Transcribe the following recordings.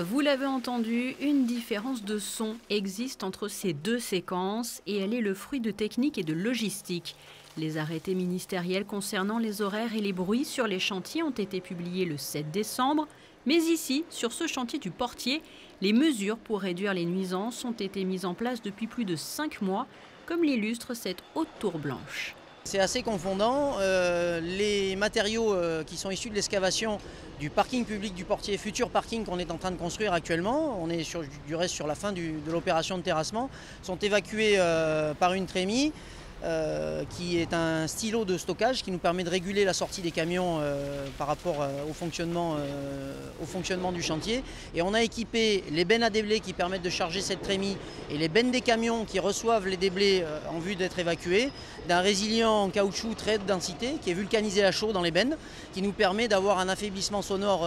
Vous l'avez entendu, une différence de son existe entre ces deux séquences et elle est le fruit de techniques et de logistique. Les arrêtés ministériels concernant les horaires et les bruits sur les chantiers ont été publiés le 7 décembre. Mais ici, sur ce chantier du Portier, les mesures pour réduire les nuisances ont été mises en place depuis plus de 5 mois, comme l'illustre cette haute tour blanche. C'est assez confondant. Les matériaux qui sont issus de l'excavation du parking public du Portier, futur parking qu'on est en train de construire actuellement, on est du reste sur la fin de l'opération de terrassement, sont évacués par une trémie qui est un stylo de stockage qui nous permet de réguler la sortie des camions par rapport au fonctionnement du chantier. Et on a équipé les bennes à déblais qui permettent de charger cette trémie et les bennes des camions qui reçoivent les déblais en vue d'être évacués d'un résilient en caoutchouc très haute densité qui est vulcanisé à chaud dans les bennes, qui nous permet d'avoir un affaiblissement sonore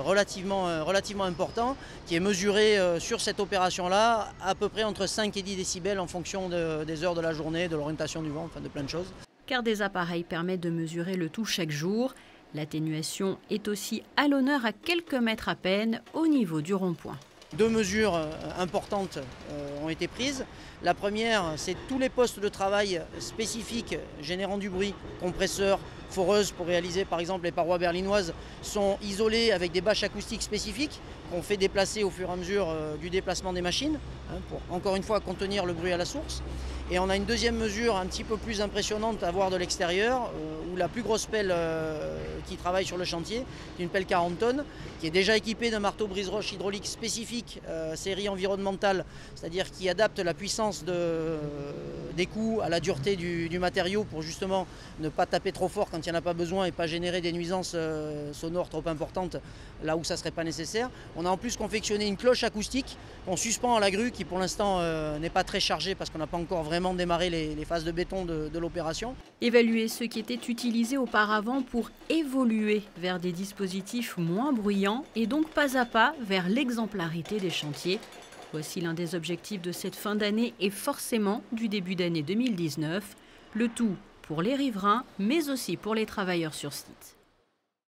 relativement important qui est mesuré sur cette opération-là à peu près entre 5 et 10 décibels en fonction des heures de la journée, de l'orientation du vent, enfin de plein de choses. Car des appareils permettent de mesurer le tout chaque jour. L'atténuation est aussi à l'honneur à quelques mètres à peine au niveau du rond-point. Deux mesures importantes ont été prises. La première, c'est tous les postes de travail spécifiques générant du bruit, compresseurs, foreuses pour réaliser par exemple les parois berlinoises, sont isolés avec des bâches acoustiques spécifiques qu'on fait déplacer au fur et à mesure du déplacement des machines, pour encore une fois contenir le bruit à la source. Et on a une deuxième mesure un petit peu plus impressionnante à voir de l'extérieur, où la plus grosse pelle qui travaille sur le chantier, une pelle 40 tonnes, qui est déjà équipée d'un marteau brise-roche hydraulique spécifique, série environnementale, c'est-à-dire qui adapte la puissance des coups à la dureté du matériau pour justement ne pas taper trop fort quand il n'y en a pas besoin et pas générer des nuisances sonores trop importantes là où ça ne serait pas nécessaire. On a en plus confectionné une cloche acoustique qu'on suspend à la grue qui pour l'instant n'est pas très chargée parce qu'on n'a pas encore vraiment démarré les phases de béton de l'opération. Évaluer ce qui était utilisé auparavant pour évoluer vers des dispositifs moins bruyants et donc pas à pas vers l'exemplarité des chantiers. Voici l'un des objectifs de cette fin d'année et forcément du début d'année 2019. Le tout pour les riverains mais aussi pour les travailleurs sur site.